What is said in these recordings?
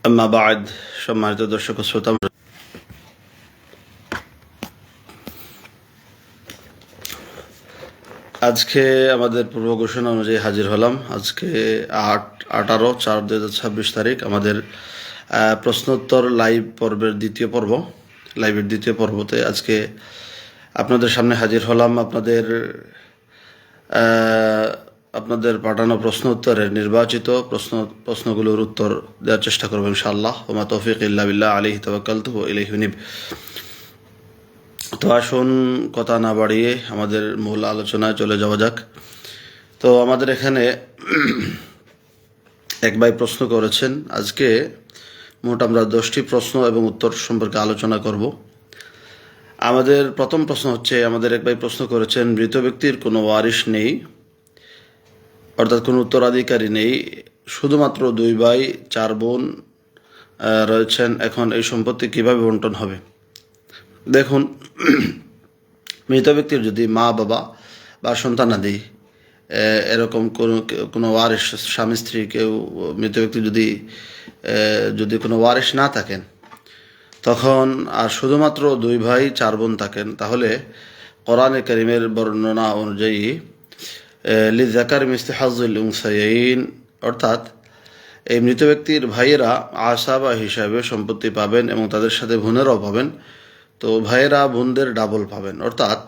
আম্মা বাদ, সম্মানিত দর্শক ও শ্রোতা, আজকে আমাদের পূর্ব ঘোষণা অনুযায়ী হাজির হলাম। আজকে 18/4/2026 তারিখ আমাদের প্রশ্নোত্তর লাইভের দ্বিতীয় পর্বতে আজকে আপনাদের সামনে হাজির হলাম। আপনাদের পাঠানো প্রশ্ন উত্তরের নির্বাচিত প্রশ্নগুলোর উত্তর দেওয়ার চেষ্টা করবো ইনশাআল্লাহ। ওমা তৌফিক ইল্লা বিল্লাহ, আলাইহি তাওয়াক্কালতু ওয়া ইলাইহি উনীব। তো আসুন কথা না বাড়িয়ে আমাদের মূল আলোচনায় চলে যাওয়া যাক। তো আমাদের এখানে এক ভাই প্রশ্ন করেছেন। আজকে মোট আমরা 10টি প্রশ্ন এবং উত্তর সম্পর্কে আলোচনা করব। আমাদের প্রথম প্রশ্ন হচ্ছে, আমাদের এক ভাই প্রশ্ন করেছেন, মৃত ব্যক্তির কোনো ওয়ারিশ নেই, অর্থাৎ কোনো উত্তরাধিকারী নেই, শুধুমাত্র 2 ভাই 4 বোন রয়েছেন, এখন এই সম্পত্তি কিভাবে বন্টন হবে? দেখুন, মৃত ব্যক্তির যদি মা বাবা বা সন্তানাদি এরকম কোনো ওয়ারিশ, স্বামী স্ত্রী কেউ, মৃত ব্যক্তি যদি কোনো ওয়ারিশ না থাকেন, তখন আর শুধুমাত্র 2 ভাই 4 বোন থাকেন, তাহলে কোরআনে কারীমের বর্ণনা অনুযায়ী লিযাকারি মিসলু হাজ্জিল উনসায়াইন, অর্থাৎ এই মৃত ব্যক্তির ভাইয়েরা আসাবা হিসাবে সম্পত্তি পাবেন এবং তাদের সাথে বোনেরাও পাবেন। তো ভাইয়েরা বোনদের ডাবল পাবেন, অর্থাৎ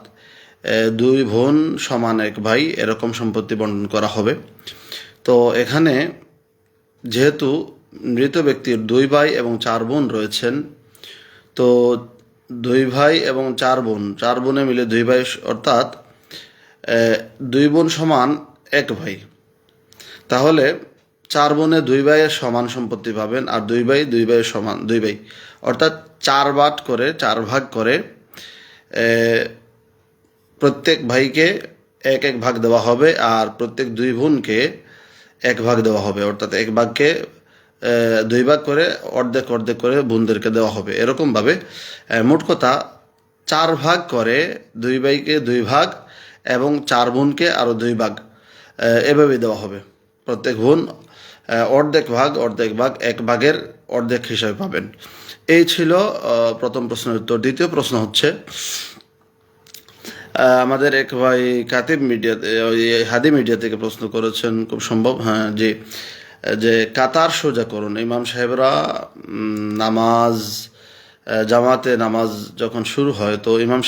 2 বোন সমান 1 ভাই, এরকম সম্পত্তি বন্টন করা হবে। তো এখানে যেহেতু মৃত ব্যক্তির 2 ভাই এবং 4 বোন রয়েছেন, তো 2 ভাই এবং 4 বোনে মিলে 2 ভাই, অর্থাৎ 2 বোন সমান 1 ভাই, তাহলে 4 বোনে 2 ভাইয়ের সমান সম্পত্তি পাবেন, আর 2 ভাইয়ের সমান 2 ভাই, অর্থাৎ 4 ভাগ করে প্রত্যেক ভাইকে 1 ভাগ দেওয়া হবে, আর প্রত্যেক 2 বোনকে 1 ভাগ দেওয়া হবে, অর্থাৎ 1 ভাগকে 2 ভাগ করে অর্ধেক করে বোনদেরকে দেওয়া হবে। এরকমভাবে মোট কথা 4 ভাগ করে 2 ভাইকে 2 ভাগ এবং 4 বোনকে আরও 2 ভাগ, এভাবেই দেওয়া হবে। প্রত্যেক বোন অর্ধেক ভাগ 1 ভাগের অর্ধেক হিসাবে পাবেন। এই ছিল প্রথম প্রশ্নের উত্তর। দ্বিতীয় প্রশ্ন হচ্ছে, আমাদের এক ভাই হাদি মিডিয়া থেকে প্রশ্ন করেছেন, খুব সম্ভব, হ্যাঁ, যে কাতার সোজা করুন। ইমাম সাহেবরা জামাতে নামাজ যখন শুরু হয়, তো ইমাম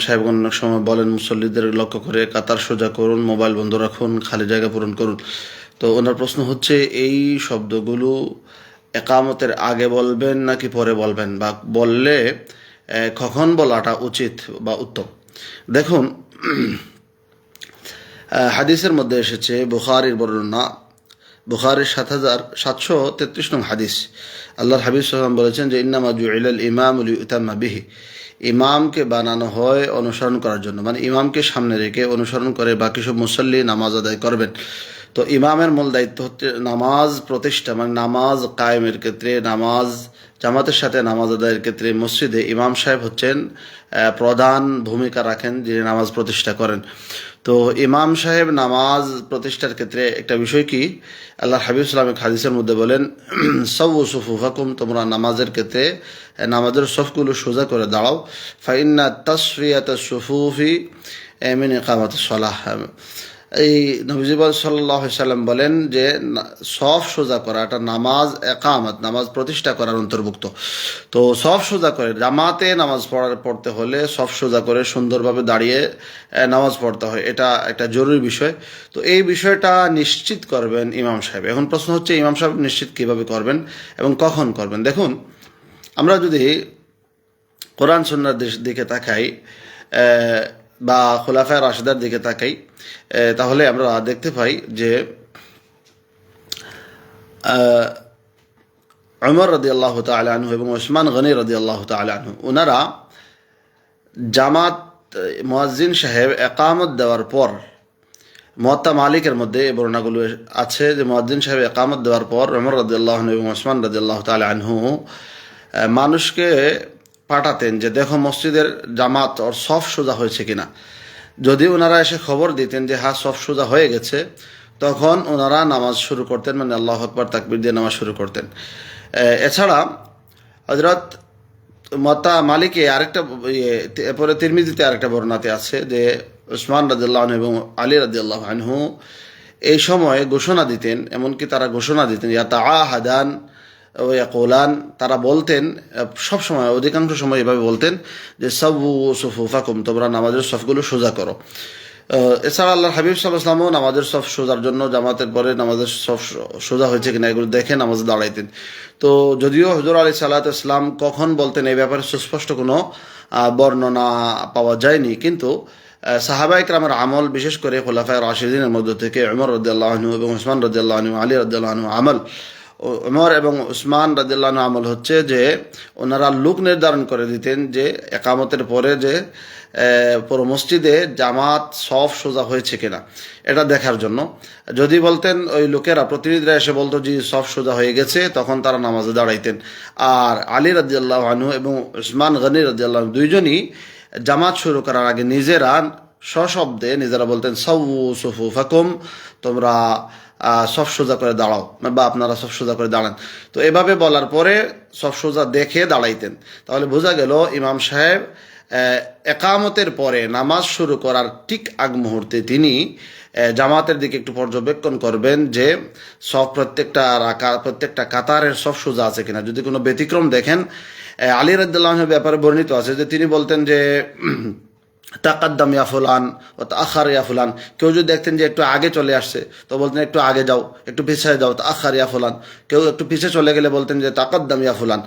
সাহেবগণ অনেক সময় বলেন মুসল্লিদের লক্ষ্য করে, কাতার সোজা করুন, মোবাইল বন্ধ রাখুন, খালি জায়গা পূরণ করুন। তো ওনার প্রশ্ন হচ্ছে, এই শব্দগুলো একামতের আগে বলবেন নাকি পরে বলবেন, বা বললে কখন বলাটা উচিত বা উত্তম? দেখুন, হাদিসের মধ্যে এসেছে, বুখারীর বর্ণনা, বুখারীর 7733 নং হাদিস, আল্লাহর হাবিব সাল্লাল্লাহু আলাইহি ওয়াসাল্লাম বলেছেন যে, ইন্নামা জুইলাল ইমামু লিইউতাম্মা বিহি, ইমামকে বানানো হয় অনুসরণ করার জন্য, মানে ইমামকে সামনে রেখে অনুসরণ করে বাকি সব মুসল্লি নামাজ আদায় করবেন। তো ইমামের মূল দায়িত্ব হচ্ছে নামাজ প্রতিষ্ঠা, মানে নামাজ কায়েমের ক্ষেত্রে, জামাতের সাথে নামাজ আদায়ের ক্ষেত্রে মসজিদে ইমাম সাহেব হচ্ছেন প্রধান ভূমিকা রাখেন, যিনি নামাজ প্রতিষ্ঠা করেন। তো ইমাম সাহেব নামাজ প্রতিষ্ঠার ক্ষেত্রে একটা বিষয় কি, আল্লাহ হাবিব সাল্লাল্লাহু আলাইহি হাদিসের মধ্যে বলেন, সাওয়ু সুফুফাকুম, তোমরা নামাজের ক্ষেত্রে নামাজের সফগুলো সোজা করে দাঁড়াও, ফাইন্না তাসফিয়াতাস সুফুফি মিন ইকামাতিস সালাহ। এই নবীজি সাল্লাল্লাহু আলাইহি সাল্লাম বলেন যে সফ সোজা করা এটা নামাজ প্রতিষ্ঠা করার অন্তর্ভুক্ত। তো সফ সোজা করে জামাতে নামাজ পড়তে হলে সফ সোজা করে সুন্দরভাবে দাঁড়িয়ে নামাজ পড়তে হয়, এটা একটা জরুরি বিষয়। তো এই বিষয়টা নিশ্চিত করবেন ইমাম সাহেব। এখন প্রশ্ন হচ্ছে, ইমাম সাহেব নিশ্চিত কিভাবে করবেন এবং কখন করবেন? দেখুন, আমরা যদি কোরআন সুন্নাহর দিকে তাকাই বা খুলাফায়ে রাশিদার দিকে তাকাই, তাহলে আমরা দেখতে পাই যে উমর রাদিয়াল্লাহু তাআলা আনহু এবং ওসমান গনি রাদিয়াল্লাহু তাআলা আনহু, ওনারা জামাত মুয়াজ্জিন সাহেব একামত দেওয়ার পর, মুয়াত্তা মালিকের মধ্যে এই বর্ণনাগুলো আছে যে মুয়াজ্জিন সাহেব একামত দেওয়ার পর উমর রাদিয়াল্লাহু আনহু এবং ওসমান রাদিয়াল্লাহু তাআলা আনহু মানুষকে পাঠাতেন যে দেখো মসজিদের জামাত ওর সফ সোজা হয়েছে কিনা। যদি ওনারা এসে খবর দিতেন যে হ্যাঁ সফ সোজা হয়ে গেছে, তখন ওনারা নামাজ শুরু করতেন, মানে আল্লাহু আকবার তাকবীর দিয়ে নামাজ শুরু করতেন। এছাড়া হযরত মাতা মালিকে আরেকটা এরপরে তিরমিজিতে আরেকটা বর্ণনাতে আছে যে উসমান রাদিয়াল্লাহু আনহু এবং আলী রাদিয়াল্লাহু আনহু এই সময়ে ঘোষণা দিতেন, এমনকি তারা ঘোষণা দিতেন ইয়াতাআহাদান ও ইয়াকুলান, তারা বলতেন সব সময়, অধিকাংশ সময় এভাবে বলতেন যে সাব্বু সুফুফাকুম, তোমরা নামাজের সফগুলো সোজা করো। এছাড়া আল্লাহর হাবিব সাল্লাল্লাহু আলাইহি ওয়াসাল্লামও নামাজের সফ সোজার জন্য জামাতের পরে নামাজের সফ সোজা হয়েছে কিনা এগুলো দেখে নামাজে দাঁড়াইতেন। তো যদিও হুজুর আলাইহিস সালাতু ওয়াস সালাম কখন বলতেন এই ব্যাপারে সুস্পষ্ট কোনো বর্ণনা পাওয়া যায়নি, কিন্তু সাহাবায়ে কেরামের আমল, বিশেষ করে খুলাফায়ে রাশিদিনের মধ্য থেকে উমর রাদিয়াল্লাহু আনহু এবং উসমান রাদিয়াল্লাহু আনহু, আলী রাদিয়াল্লাহু আনহু আমল, উমর এবং উসমান রাদিয়াল্লাহু আনহু আমল হচ্ছে যে ওনারা লোক নির্ধারণ করে দিতেন যে একামতের পরে যে পুরো মসজিদে জামাত সফ সোজা হয়েছে কিনা এটা দেখার জন্য। যদি বলতেন ওই লোকেরা, প্রতিনিধিরা এসে বলতো যে সফ সোজা হয়ে গেছে, তখন তারা নামাজে দাঁড়াইতেন। আর আলী রাদিয়াল্লাহু আনহু এবং উসমান গনি রাদিয়াল্লাহু আনহু দুইজনই জামাত শুরু করার আগে নিজেরা সশব্দে নিজেরা বলতেন সাউউ সুফুফাকুম, তোমরা সফ সোজা করে দাঁড়াও, বা আপনারা সফ সোজা করে দাঁড়ান। তো এভাবে বলার পরে সফ সোজা দেখে দাঁড়াইতেন। তাহলে বোঝা গেল ইমাম সাহেব একামতের পরে নামাজ শুরু করার ঠিক আগ মুহূর্তে তিনি জামাতের দিকে একটু পর্যবেক্ষণ করবেন যে সব প্রত্যেকটা কাতারের সব সোজা আছে কিনা। যদি কোনো ব্যতিক্রম দেখেন, আলী রাদিয়াল্লাহু আনহুর ব্যাপারে বর্ণিত আছে যে তিনি বলতেন যে তাকাদ্দাম ইয়া ফুলান ও তাআখার ইয়া ফুলান, কেউ যদি দেখতেন যে একটু আগে চলে আসছে তো বলতেন একটু আগে যাও, একটু পিছিয়ে যাও, তাআখার ইয়া ফুলান। কেউ একটু পিছিয়ে চলে গেলে বলতেন যে তাকাদ্দাম ইয়া ফুলান।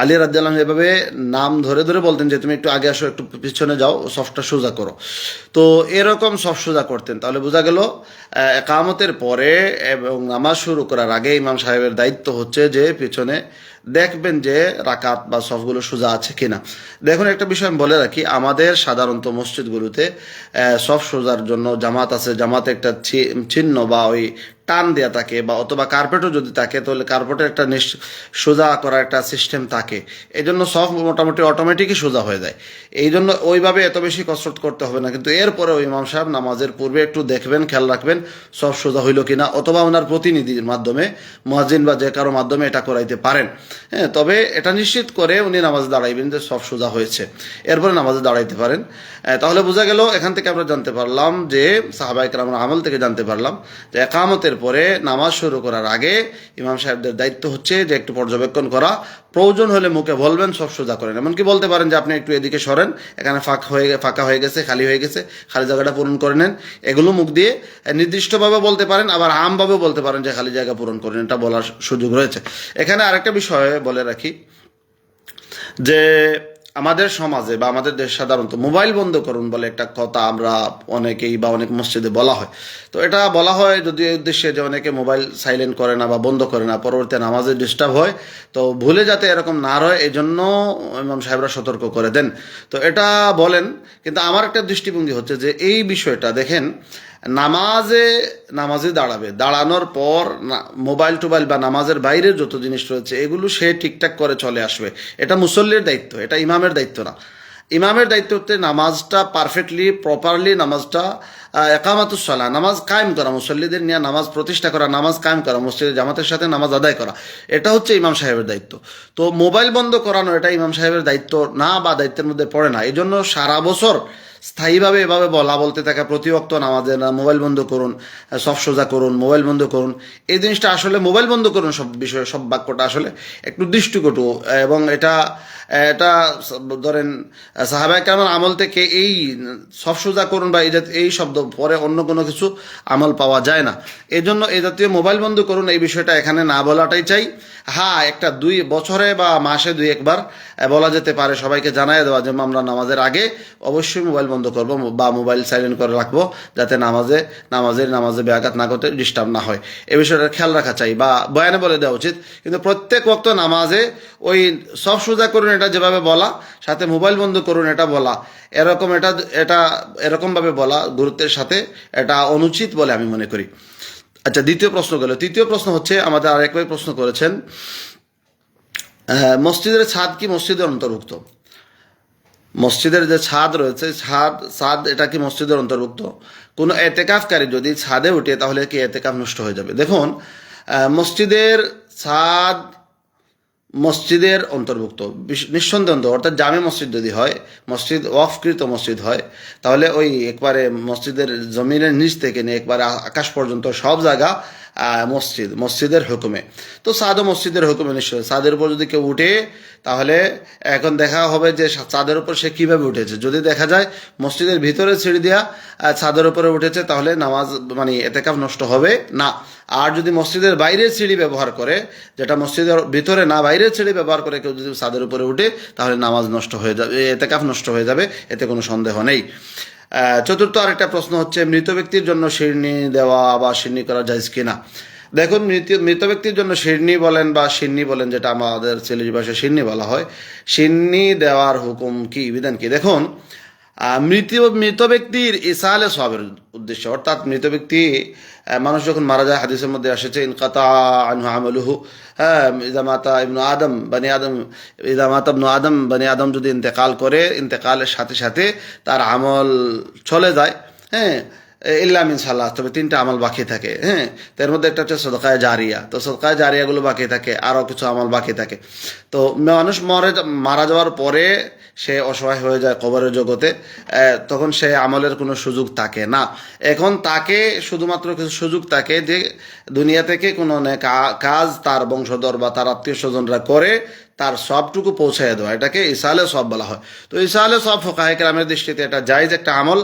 আলী রাদিয়াল্লাহু আনহু এভাবে নাম ধরে ধরে বলতেন যে তুমি একটু আগে আসো, একটু পিছনে যাও, সফটা সোজা করো। তো এরকম সফ সোজা করতেন। তাহলে বোঝা গেল একামতের পরে এবং নামাজ শুরু করার আগে ইমাম সাহেবের দায়িত্ব হচ্ছে যে পিছনে দেখবেন যে রাকাত বা সফগুলো সোজা আছে কিনা। দেখুন, একটা বিষয় আমি বলে রাখি, আমাদের সাধারণত মসজিদগুলোতে সফ সোজার জন্য জামাত আছে, জামাতে একটা চিহ্ন বা ওই টান দেওয়া থাকে, বা অথবা কার্পেটও যদি থাকে তাহলে কার্পেটের একটা সোজা করার একটা সিস্টেম থাকে। এই জন্য সফ মোটামুটি অটোমেটিকই সোজা হয়ে যায়। এই জন্য ওইভাবে এত বেশি কসরত করতে হবে না। কিন্তু এরপরে ওই ইমাম সাহেব নামাজের পূর্বে একটু দেখবেন, খেয়াল রাখবেন সফ সোজা হইল কিনা, অথবা ওনার প্রতিনিধির মাধ্যমে, মুয়াজ্জিন বা যে কারো মাধ্যমে এটা করাইতে পারেন। হ্যাঁ, তবে এটা নিশ্চিত করে উনি নামাজে দাঁড়াইবেন যে সফ সোজা হয়েছে, এরপরে নামাজে দাঁড়াইতে পারেন। তাহলে বোঝা গেল, এখান থেকে আমরা জানতে পারলাম যে সাহাবায়ে কেরামের আমল থেকে জানতে পারলাম যে একামতের পরে নামাজ শুরু করার আগে ইমাম সাহেবদের দায়িত্ব হচ্ছে যে একটু পর্যবেক্ষণ করা, প্রয়োজন হলে মুখে বলবেন সব সোজা করেন। এমনকি বলতে পারেন যে আপনি একটু এদিকে সরেন, এখানে ফাঁকা হয়ে গেছে, খালি হয়ে গেছে, খালি জায়গাটা পূরণ করে নেন। এগুলো মুখ দিয়ে নির্দিষ্টভাবে বলতে পারেন, আবার আমভাবে বলতে পারেন যে খালি জায়গা পূরণ করেন, এটা বলার সুযোগ রয়েছে। এখানে আরেকটা বিষয় বলে রাখি যে আমাদের সমাজে বা আমাদের দেশ সাধারণত মোবাইল বন্ধ করুন বলে একটা কথা আমরা অনেকেই বা অনেক মসজিদে বলা হয়। তো এটা বলা হয় যদি এই উদ্দেশ্যে যে অনেকে মোবাইল সাইলেন্ট করে না বা বন্ধ করে না, পরবর্তী নামাজে ডিস্টার্ব হয়, তো ভুলে যাতে এরকম না হয় এই জন্য ইমাম সাহেবরা সতর্ক করে দেন। তো এটা বলেন, কিন্তু আমার একটা দৃষ্টিভঙ্গি হচ্ছে যে এই বিষয়টা দেখেন, নামাজে দাঁড়ানোর পর মোবাইল টোবাইল বা নামাজের বাইরে যত জিনিস রয়েছে এগুলো সে ঠিকঠাক করে চলে আসবে। এটা মুসল্লির দায়িত্ব, এটা ইমামের দায়িত্ব না। ইমামের দায়িত্ব হচ্ছে নামাজটা পারফেক্টলি প্রপারলি নামাজটা একামাতুস সালাহ, নামাজ কায়েম করা, মুসল্লিদের নিয়ে নামাজ প্রতিষ্ঠা করা, নামাজ কায়েম করা, মসজিদে জামাতের সাথে নামাজ আদায় করা, এটা হচ্ছে ইমাম সাহেবের দায়িত্ব। তো মোবাইল বন্ধ করানো এটা ইমাম সাহেবের দায়িত্ব না বা দায়িত্বের মধ্যে পড়ে না। এই জন্য সারা বছর স্থায়ীভাবে এভাবে বলতে থাকা প্রতি ওয়াক্ত নামাজে না মোবাইল বন্ধ করুন, সব সোজা করুন, মোবাইল বন্ধ করুন, এই জিনিসটা আসলে মোবাইল বন্ধ করুন সব বিষয়ে, সব বাক্যটা আসলে একটু দৃষ্টিকটু। এবং এটা ধরেন সাহাবায়ে কেরামের আমল থেকে এই সব সোজা করুন বা এই শব্দ পরে অন্য কোনো কিছু আমল পাওয়া যায় না। এই জন্য এই জাতীয় মোবাইল বন্ধ করুন এই বিষয়টা এখানে না বলাটাই চাই। হ্যাঁ, একটা 2 বছরে বা মাসে 2-1 বার বলা যেতে পারে, সবাইকে জানাই দেওয়া যে আমরা নামাজের আগে অবশ্যই মোবাইল বন্ধ করবো বা মোবাইল সাইলেন্ট করে রাখবো, যাতে নামাজে ব্যাঘাত না করতে, ডিস্টার্ব না হয়। এই বিষয়টা খেয়াল রাখা চাই বা বয়ানে বলে দেওয়া উচিত। কিন্তু প্রত্যেক ওয়াক্ত নামাজে ওই সব সোজা করুন এটা যেভাবে বলা, সাথে মোবাইল বন্ধ করুন এটা বলা, এরকমভাবে বলা গুরুত্বের সাথে এটা অনুচিত বলে আমি মনে করি। আচ্ছা, দ্বিতীয় প্রশ্ন গেল। তৃতীয় প্রশ্ন হচ্ছে, আমাদের আরেক ভাই প্রশ্ন করেছেন, মসজিদের ছাদ কি মসজিদের অন্তর্ভুক্ত? মসজিদের যে ছাদ রয়েছে, ছাদ এটা কি মসজিদের অন্তর্ভুক্ত? কোনো এতেকাফকারী যদি ছাদে উঠে তাহলে কি এতেকাফ নষ্ট হয়ে যাবে? দেখুন, মসজিদের ছাদ মসজিদের অন্তর্ভুক্ত, নিঃসন্দেহ অর্থাৎ জামে মসজিদ যদি হয়, মসজিদ ওয়াকফকৃত মসজিদ হয়, তাহলে ওই একবারে মসজিদের জমিনের নিচ থেকে নিয়ে একবারে আকাশ পর্যন্ত সব জায়গা মসজিদের হুকুমে। তো ছাদও মসজিদের হুকুমে নিশ্চয়। ছাদের উপর যদি কেউ উঠে, তাহলে এখন দেখা হবে যে ছাদের উপর সে কিভাবে উঠেছে। যদি দেখা যায় মসজিদের ভিতরে সিঁড়ি দিয়া ছাদের উপরে উঠেছে, তাহলে নামাজ মানে এতেকাফ নষ্ট হবে না। আর যদি মসজিদের বাইরের সিঁড়ি ব্যবহার করে, যেটা মসজিদের ভিতরে না বাইরের সিঁড়ি ব্যবহার করে কেউ যদি ছাদের উপরে উঠে, তাহলে নামাজ নষ্ট হয়ে যাবে, এতেকাফ নষ্ট হয়ে যাবে, এতে কোনো সন্দেহ নেই। চতুর্থ আরেকটা প্রশ্ন হচ্ছে, মৃত ব্যক্তির জন্য শিরনি দেওয়া বা শিরনি করা জায়েজ কিনা? দেখুন, মৃত ব্যক্তির জন্য শিরনি বলেন বা সিন্নি বলেন, যেটা আমাদের সিলেটি ভাষায় সিন্নি বলা হয়, সিন্নি দেওয়ার হুকুম কি, বিধান কি? দেখুন, মৃত ব্যক্তির ইসালে সওয়াবের উদ্দেশ্য, অর্থাৎ মৃত ব্যক্তি, মানুষ যখন মারা যায়, হাদিসের মধ্যে এসেছে ইনকাতা আনহু আমালুহু, হ্যাঁ, ইদা মাতা ইবনু আদম বানি আদম, ইদা মাতা ইবনু আদম বানি আদম যদি ইন্তেকাল করে, ইন্তেকালের সাথে সাথে তার আমল চলে যায়, হ্যাঁ, ইল্লা মিন সালাহ, তবে তিনটা আমল বাকি থাকে, হ্যাঁ। তার মধ্যে একটা হচ্ছে সদকায়ে জারিয়া। তো সদকায়ে জারিয়াগুলো বাকি থাকে, আরও কিছু আমল বাকি থাকে। তো মানুষ মারা যাওয়ার পরে সে অসহায় হয়ে যায় কবরের জগতে, তখন সে আমলের কোনো সুযোগ থাকে না। এখন তাকে শুধুমাত্র কিছু সুযোগ থাকে যে দুনিয়া থেকে কোনো কাজ তার বংশধর বা তার আত্মীয় স্বজনরা করে তার সবটুকু পৌঁছায় দেওয়া, এটাকে ইসালে সব বলা হয়। তো ইসালে সব ফুকাহে কেরামের দৃষ্টিতে এটা জায়েজ একটা আমল,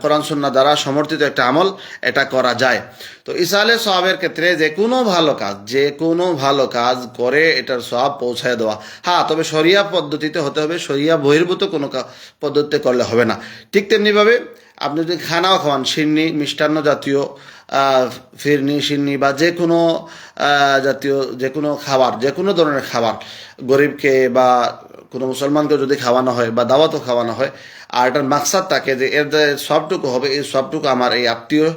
কোরআন সুন্নাহ দ্বারা সমর্থিত একটা আমল, এটা করা যায়। তো ইসালে সওয়াবের ক্ষেত্রে যে কোনো ভালো কাজ করে এটার সওয়াব পৌঁছায় দেওয়া। হ্যাঁ, তবে শরিয়া পদ্ধতিতে হতে হবে, শরিয়া বহির্ভূত কোনো পদ্ধতিতে করলে হবে না। ঠিক তেমনিভাবে আপনি যদি খানাও খাওয়ান, সিন্নি, মিষ্টান্ন জাতীয়, ফিরনি, সিন্নি বা যে কোনো জাতীয় যে কোনো খাবার, যে কোনো ধরনের খাবার গরিবকে বা কোনো মুসলমানকে যদি খাওয়ানো হয় বা দাওয়াতও খাওয়ানো হয়, আর এটার মাকসাদ থাকে যে এর যে সবটুকু হবে, এই সবটুকু আমার এই আত্মীয়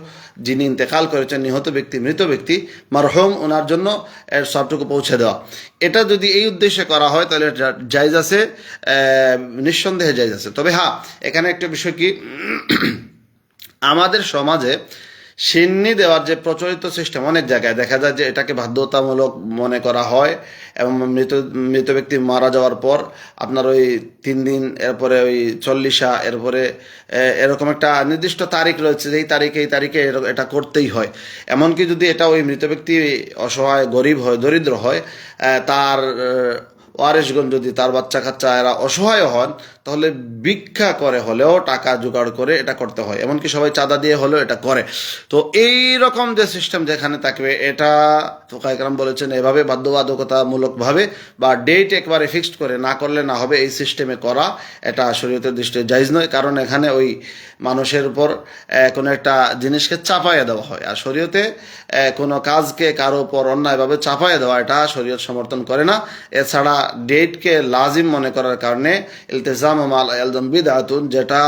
যিনি ইন্তেকাল করেছেন, নিহত ব্যক্তি, মৃত ব্যক্তি, মারহুম, ওনার জন্য এর সবটুকু পৌঁছে দেওয়া, এটা যদি এই উদ্দেশ্যে করা হয় তাহলে জায়েজ আছে, নিঃসন্দেহে জায়েজ আছে। তবে হ্যাঁ, এখানে একটা বিষয় কি, আমাদের সমাজে সিন্নি দেওয়ার যে প্রচলিত সিস্টেম, অনেক জায়গায় দেখা যায় যে এটাকে বাধ্যতামূলক মনে করা হয়, এবং মৃত ব্যক্তি মারা যাওয়ার পর আপনার ওই 3 দিন, এরপরে ওই 40, এরপরে এরকম একটা নির্দিষ্ট তারিখ রয়েছে যে এই তারিখে এটা করতেই হয়। এমনকি যদি এটা ওই মৃত ব্যক্তি অসহায়, গরিব হয়, দরিদ্র হয়, তার ওয়ারিশগণ যদি, তার বাচ্চা কাচ্চা এরা অসহায় হন, তাহলে ভিক্ষা করে হলেও টাকা জোগাড় করে এটা করতে হয়। এমনকি সবাই চাঁদা দিয়ে হলেও এটা করে। তো এই রকম যে সিস্টেম যেখানে থাকবে, এটা ফুকায়ে কেরাম বলেছেন এভাবে বাধ্যবাধকতামূলকভাবে বা ডেট একবারে ফিক্সড করে না করলে না হবে, এই সিস্টেমে করা এটা শরীয়তের দৃষ্টিতে জায়েজ নয়। কারণ এখানে ওই মানুষের উপর কোনো একটা জিনিসকে চাপাইয়া দেওয়া হয়, আর শরীয়তে কোনো কাজকে কারো উপর অন্যায়ভাবে চাপাইয়া দেওয়া, এটা শরীয়ত সমর্থন করে না। এছাড়া ডেটকে লাজিম মনে করার কারণে ইলতিজাম মাল ইয়ালজাম বিদআতুন, যেটা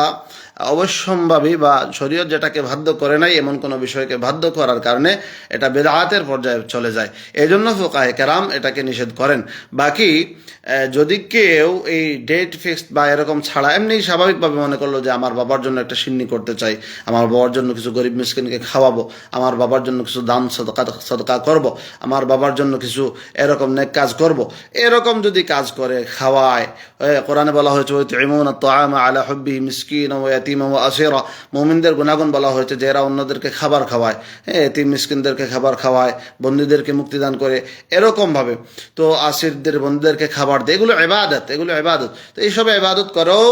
অবশ্যম্ভাবী বা শরীয়ত যেটাকে বাধ্য করে নাই, এমন কোনো বিষয়কে বাধ্য করার কারণে এটা বেদাতের পর্যায়ে চলে যায়। এই জন্য ফুকাহে কেরাম এটাকে নিষেধ করেন। বাকি যদি কেউ এই ডেট ফিক্সড বা এরকম ছাড়া এমনি স্বাভাবিকভাবে মনে করলো যে আমার বাবার জন্য একটা সিন্নি করতে চাই, আমার বাবার জন্য কিছু গরিব মিসকিনকে খাওয়াবো, আমার বাবার জন্য কিছু দান সদকা করব, আমার বাবার জন্য কিছু এরকম নেক কাজ করব, এরকম যদি কাজ করে খাওয়ায়, কোরআনে বলা হয়েছে ইউতিমুনা আত-তাআমা আলা হুব্বিহি মিসকিনা ওয়া ইয়াতীমা ওয়া আসীরা, মুমিনদের গুণাগুণ বলা হয়েছে যে এরা অন্যদেরকে খাবার খাওয়ায়, এতিম মিসকিনদেরকে খাবার খাওয়ায়, বন্দীদেরকে মুক্তিদান করে, এরকমভাবে। তো আসিরদের, বন্দীদেরকে খাবার দেয়, এগুলো ইবাদত। তো এইসব ইবাদত করেও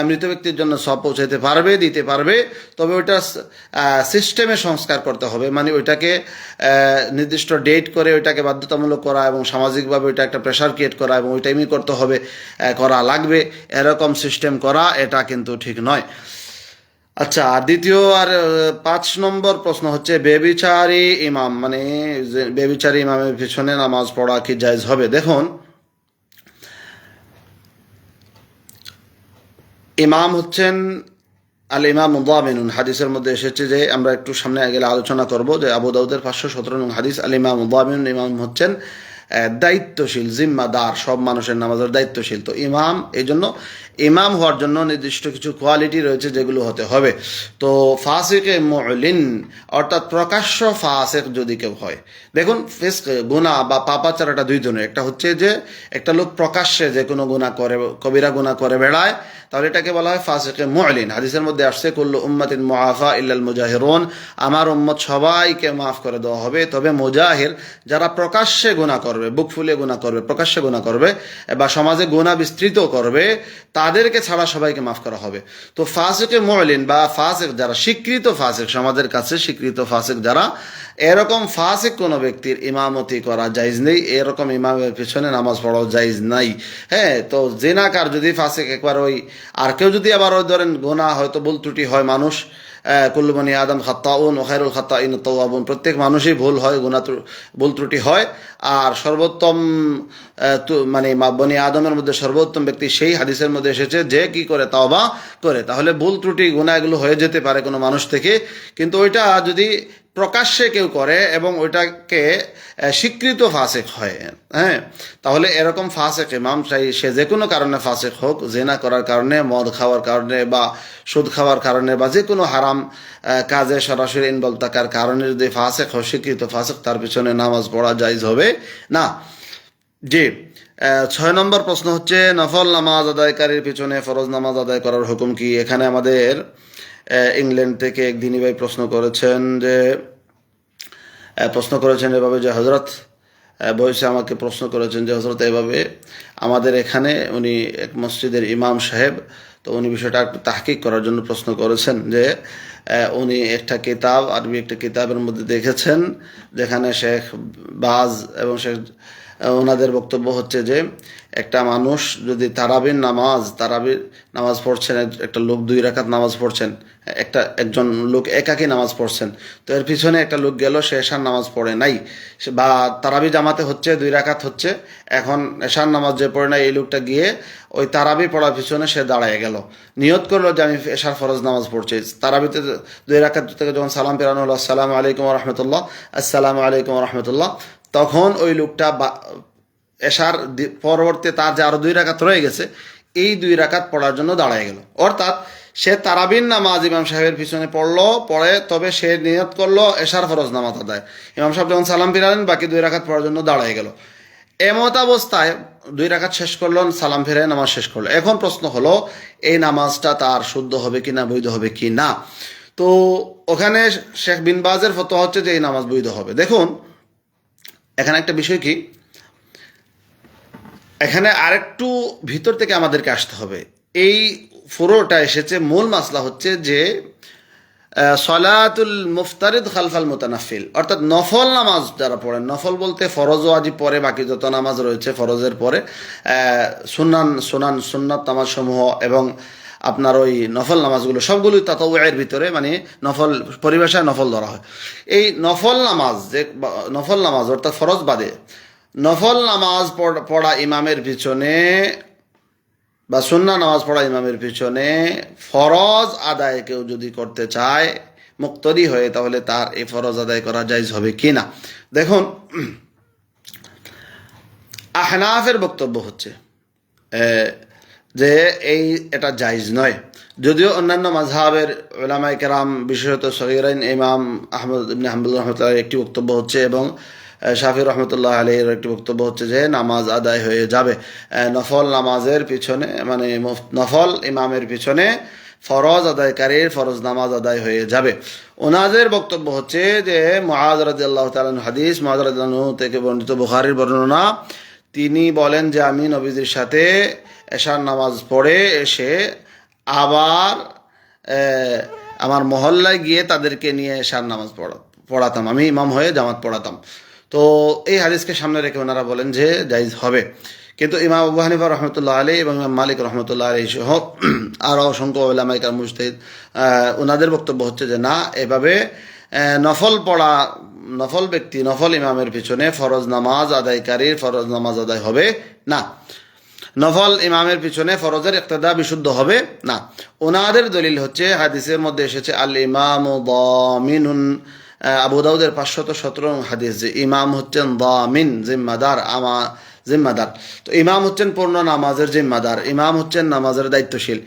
মৃত ব্যক্তির জন্য সব পৌঁছাইতে পারবে, দিতে পারবে। তবে ওইটা সিস্টেমে সংস্কার করতে হবে, মানে ওইটাকে নির্দিষ্ট ডেট করে ওইটাকে বাধ্যতামূলক করা এবং সামাজিকভাবে ওইটা একটা প্রেশার ক্রিয়েট করা এবং ওই টাইমই করতে হবে, করা লাগবে, এরকম সিস্টেম করা এটা কিন্তু ঠিক নয়। আচ্ছা, আর দ্বিতীয় আর 5 নম্বর প্রশ্ন হচ্ছে, বেবিচারী ইমাম, মানে বেবিচারী ইমামের পিছনে নামাজ পড়া কি জায়েজ হবে? দেখুন, ইমাম হচ্ছেন আল ইমাম মুদামিনুন, হাদিসের মধ্যে এসেছে যে, আমরা একটু সামনে গেলে আলোচনা করব যে আবু দাউদের 517 নং হাদিস, আল ইমাম মুদামিনুন, ইমাম হচ্ছেন দায়িত্বশীল, জিম্মাদার, সব মানুষের নামাজের দায়িত্বশীল। তো ইমাম, এই জন্য ইমাম হওয়ার জন্য নির্দিষ্ট কিছু কোয়ালিটি রয়েছে যেগুলো হতে হবে। তো ফাসিকে মুলিন অর্থাৎ প্রকাশ্য ফাসিক যদি কেউ হয়, দেখুন ফিস্ক গুনাহ বা পাপাচারটা দুই ধরনের। একটা হচ্ছে যে একটা লোক প্রকাশ্যে যে কোনো গুনাহ করে, কবিরা গুনাহ করে বেড়ায়, তাহলে এটাকে বলা হয় ফাসিকে মুলিন। হাদিসের মধ্যে আসছে কুল্লু উম্মাতিন মুআফা ইল্লাল মুজাহিরুন, আমার উম্মত সবাইকে মাফ করে দেওয়া হবে, তবে মুজাহির যারা প্রকাশ্যে গুনাহ করবে, বুক ফুলে গুনাহ করবে, প্রকাশ্যে গুনাহ করবে বা সমাজে গুনাহ বিস্তৃত করবে, তাদেরকে ছাড়া সবাইকে মাফ করা হবে। তো ফাসিকে মুলিন বা ফাসিক যারা স্বীকৃত ফাসিক, সমাজের কাছে স্বীকৃত ফাসিক যারা, এরকম ফাসিক কোনো ব্যক্তির ইমামতি করা জায়েজ নেই, এরকম ইমামের পিছনে নামাজ পড়াও জায়েজ নাই। হ্যাঁ, তো জিনাকার যদি ফাসিক একবার ওই, আর কেউ যদি আবার ওই ধরেন গুনাহ হয়তো ভুল ত্রুটি হয়, মানুষ কুল্লু বনি আদম খাত্তাউন ওয়া খায়রুল খাত্তাইন তাওয়াবুন, প্রত্যেক মানুষই ভুল হয়, গুনাহ ভুল ত্রুটি হয়। আর সর্বোত্তম মানে বনি আদমের মধ্যে সর্বোত্তম ব্যক্তি সেই হাদিসের মধ্যে এসেছে যে কি করে তাওবা করে। তাহলে ভুল ত্রুটি গুনাহ এগুলো হয়ে যেতে পারে কোনো মানুষ থেকে, কিন্তু ওইটা যদি প্রকাশ্যে কেউ করে এবং ওইটাকে স্বীকৃত ফাসিক হয়, হ্যাঁ, তাহলে এরকম ফাসিক ইমাম চাই, সে যে কোনো কারণে ফাসিক হোক, জেনা করার কারণে, মদ খাওয়ার কারণে বা সুদ খাওয়ার কারণে বা যে কোনো হারাম কাজে সরাসরি ইনভলভ থাকার কারণে যদি ফাসিক হয়, স্বীকৃত ফাসিক, তার পিছনে নামাজ পড়া জায়েজ হবে না। জি, 6 নম্বর প্রশ্ন হচ্ছে নফল নামাজ আদায়কারীর পিছনে ফরজ নামাজ আদায় করার হুকুম কি? এখানে আমাদের ইংল্যান্ড থেকে এক দিনী ভাই প্রশ্ন করেছেন এভাবে যে হজরত বয়সে আমাকে প্রশ্ন করেছেন যে হজরত এভাবে আমাদের এখানে, উনি এক মসজিদের ইমাম সাহেব, তো উনি বিষয়টা একটু তাহকিক করার জন্য প্রশ্ন করেছেন যে উনি একটা কিতাব, আরবি একটা কিতাবের মধ্যে দেখেছেন যেখানে শেখ বাজ এবং শেখ, ওনাদের বক্তব্য হচ্ছে যে একটা মানুষ যদি তারাবির নামাজ পড়ছেন, একটা লোক 2 রাকাত নামাজ পড়ছেন, একজন লোক একাকী নামাজ পড়ছেন, তো এর পিছনে একটা লোক গেল, সে এশার নামাজ পড়ে নাই, বা তারাবি জামাতে হচ্ছে 2 রাকাত হচ্ছে, এখন এশার নামাজ যে পড়ে নাই, এই লোকটা গিয়ে ওই তারাবি পড়ার পিছনে সে দাঁড়ায় গেল, নিয়ত করলো যে আমি এশার ফরজ নামাজ পড়ছি। তারাবিতে 2 রাকাত থেকে যখন সালাম ফেরানো হলো, আসসালামু আলাইকুম ওয়া রাহমাতুল্লাহ, আসসালামু আলাইকুম ওয়া রাহমাতুল্লাহ, তখন ওই লোকটা এশার পরবর্তী তার যে আরো 2 রাকাত রয়ে গেছে, এই 2 রাকাত পড়ার জন্য দাঁড়ায় গেল। অর্থাৎ সে তারাবির নামাজ ইমাম সাহেবের পিছনে পড়ে, তবে সে নিয়ত করলো এশার ফরজ নামাজ আদায়। ইমাম সাহেব যখন সালাম ফিরালেন, বাকি 2 রাকাত পড়ার জন্য দাঁড়ায় গেল। এমত অবস্থায় 2 রাকাত শেষ করলো, সালাম ফিরে নামাজ শেষ করলো। এখন প্রশ্ন হলো এই নামাজটা তার শুদ্ধ হবে কিনা, বৈধ হবে কি না? তো ওখানে শেখ বিন বাজের ফতোয়া হচ্ছে যে এই নামাজ বৈধ হবে। দেখুন এখানে একটা বিষয় কি, এখানে আরেকটু ভিতর থেকে আমাদেরকে আসতে হবে। এই ফুরোটা এসেছে, মূল মাসলা হচ্ছে যে সলাতুল মুফতারিদ খালফাল মুতানাফিল, অর্থাৎ নফল নামাজ যারা পড়েন, নফল বলতে ফরজ ও ওয়াজিব পরে বাকি যত নামাজ রয়েছে ফরজের পরে, সুন্নাত নামাজ সমূহ এবং আপনার ওই নফল নামাজগুলো সবগুলোই তাতাউয়ের ভিতরে, মানে নফল পরিভাষায় নফল ধরা হয়। এই নফল নামাজ অর্থাৎ ফরজ বাদে নফল নামাজ পড়া ইমামের পিছনে বা সুন্নাহ নামাজ পড়া ইমামের পিছনে ফরজ আদায় কেউ যদি করতে চায় মুক্তদি হয়ে, তাহলে তার এই ফরজ আদায় করা জায়েজ হবে কিনা? দেখুন আহনাফের বক্তব্য হচ্ছে যে এটা জায়েজ নয়, যদিও অন্যান্য মাযহাবের উলামায়ে কেরাম, বিশেষত সগীরাইন ইমাম আহমদ ইবনে হাম্বল রাহমাতুল্লাহ একটি বক্তব্য হচ্ছে এবং শাফি রহমতুল্লাহ আলাইহির একটি বক্তব্য হচ্ছে যে নামাজ আদায় হয়ে যাবে। নফল নামাজের পিছনে, মানে নফল ইমামের পিছনে ফরজ আদায়কারীর ফরজ নামাজ আদায় হয়ে যাবে। ওনাদের বক্তব্য হচ্ছে যে মুআয রাদিয়াল্লাহু তাআলা হাদিস, মুআয রাদিয়াল্লাহু থেকে বর্ণিত, বুখারীর বর্ণনা, তিনি বলেন যে আমি নবীজির সাথে এশার নামাজ পড়ে এসে আবার আমার মহল্লায় গিয়ে তাদেরকে নিয়ে এশার নামাজ পড়াতাম, আমি ইমাম হয়ে জামাত পড়াতাম। তো এই হাদিসকে সামনে রেখে ওনারা বলেন যে জায়েজ হবে। কিন্তু ইমাম আবু হানিফা রহমতুল্লাহ আলাইহি এবং ইমাম মালিক রহমতুল্লাহ আলাইহি সহ আরও অসংখ্য উলামায়ে কেরাম মুজতাহিদ, ওনাদের বক্তব্য হচ্ছে যে না, এভাবে নফল ব্যক্তি নফল ইমামের পিছনে ফরজ নামাজ আদায়কারীর ফরজ নামাজ আদায় হবে না, নফল ইমামের পিছনে ফরজের ইক্তেদা বিশুদ্ধ হবে না। ওনাদের দলিল হচ্ছে হাদিসের মধ্যে এসেছে আল ইমামু দামিনুন আবু দাউদের 517 হাদিস যে ইমাম হচ্ছেন দামিন, জিম্মাদার, জিম্মাদার। তো ইমাম হচ্ছেন পূর্ণ নামাজের জিম্মাদার, ইমাম হচ্ছেন নামাজের দায়িত্বশীল।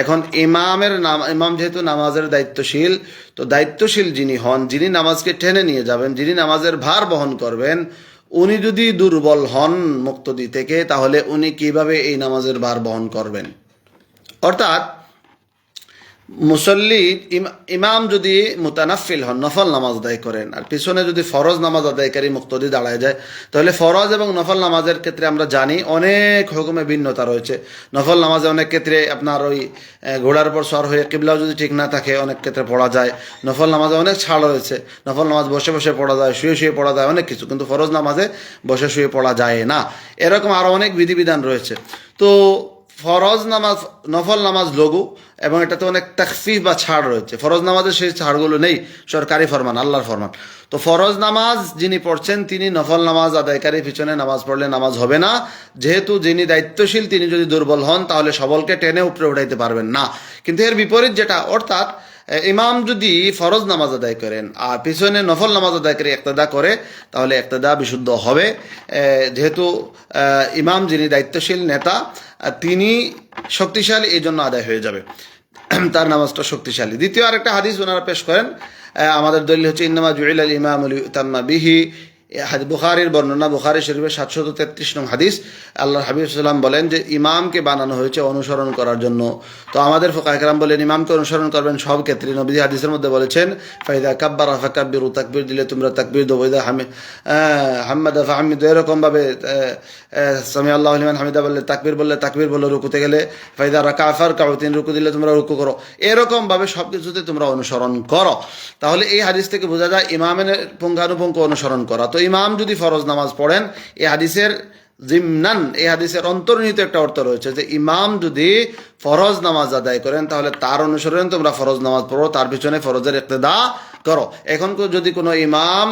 এখন ইমাম যেহেতু নামাজের দায়িত্বশীল, তো দায়িত্বশীল যিনি হন, যিনি নামাজকে টেনে নিয়ে যাবেন, যিনি নামাজের ভার বহন করবেন, উনি যদি দুর্বল হন মুক্তদি থেকে, তাহলে উনি কিভাবে এই নামাজের ভার বহন করবেন? অর্থাৎ মুসল্লি ইমাম যদি মুতানাফিল হন, নফল নামাজ আদায় করেন, আর পিছনে যদি ফরজ নামাজ আদায়কারী মুক্তদি দাঁড়ায় যায়, তাহলে ফরজ এবং নফল নামাজের ক্ষেত্রে আমরা জানি অনেক হুকুমে ভিন্নতা রয়েছে। নফল নামাজে অনেক ক্ষেত্রে আপনার ওই ঘোড়ার উপর সর হয়ে কিবলাও যদি ঠিক না থাকে অনেক ক্ষেত্রে পড়া যায়। নফল নামাজে অনেক ছাড় রয়েছে, নফল নামাজ বসে বসে পড়া যায়, শুয়ে শুয়ে পড়া যায়, অনেক কিছু। কিন্তু ফরজ নামাজে বসে শুয়ে পড়া যায় না। এরকম আরও অনেক বিধিবিধান রয়েছে। তো ফরজ নামাজ, নফল নামাজ লঘু, এবং এটাতে অনেক তাখফিফ বা ছাড় রয়েছে। ফরজ নামাজে সেই ছাড়গুলো নেই, সরকারি ফরমান, আল্লাহর ফরমান। তো ফরজ নামাজ যিনি পড়ছেন, তিনি নফল নামাজ আদায়কারী পিছনে নামাজ পড়লে নামাজ হবে না। যেহেতু যিনি দায়িত্বশীল তিনি যদি দুর্বল হন, তাহলে সবলকে টেনে উপরে উঠাইতে পারবেন না। কিন্তু এর বিপরীত যেটা, অর্থাৎ ইমাম যদি ফরজ নামাজ আদায় করেন আর পিছনে নফল নামাজ আদায় করে ইক্তেদা করে, তাহলে ইক্তেদা বিশুদ্ধ হবে। যেহেতু ইমাম যিনি দায়িত্বশীল নেতা, তিনি শক্তিশালী, এই জন্য আদায় হয়ে যাবে, তার নামাজটা শক্তিশালী। দ্বিতীয় আরেকটা হাদিস ওনারা পেশ করেন, আমাদের দলিল হচ্ছে ইন্নামা জুইলাল ইমামু লিউতাম্মা বিহি, বুখারীর বর্ণনা, বুখারী শরীফের 733 নং হাদিস। আল্লাহর হাবিব সাল্লাল্লাহু আলাইহি ওয়াসাল্লাম বলেন যে ইমামকে বানানো হয়েছে অনুসরণ করার জন্য। তো আমাদের ফুকাহা কেরাম বলেন ইমামকে অনুসরণ করবেন সব ক্ষেত্রে। নবীজি হাদিসের মধ্যে বলেছেন ফাইদা কাব্বারা ফাকাব্বিরু, তাকবীর দিলে তোমরা তাকবীর দাও, ওয়াইদা হাম্মাদা ফাহাম্মিদু, এরকমভাবে সামি আল্লাহু লিমান হামিদা বললে তাকবীর, বললে তাকবীর বলো, রুকুতে গেলে ফাইদা রাকা ফারকাউ, তিন রুকু দিলে তোমরা রুকু করো, এরকমভাবে সব কিছুতে তোমরা অনুসরণ করো। তাহলে এই হাদিস থেকে বোঝা যায় ইমামের পুঙ্খানুপুঙ্খ অনুসরণ করা। তো ইমাম যদি ফরজ নামাজ পড়েন, এই হাদিসের জিমনান, এই হাদিসের অন্তর্নিহিত একটা অর্থ রয়েছে যে ইমাম যদি ফরজ নামাজ আদায় করেন, তাহলে তার অনুসরণে তোমরা ফরজ নামাজ পড়ো, তার পিছনে ফরজের ইক্তেদা করো। এখন যদি কোনো ইমাম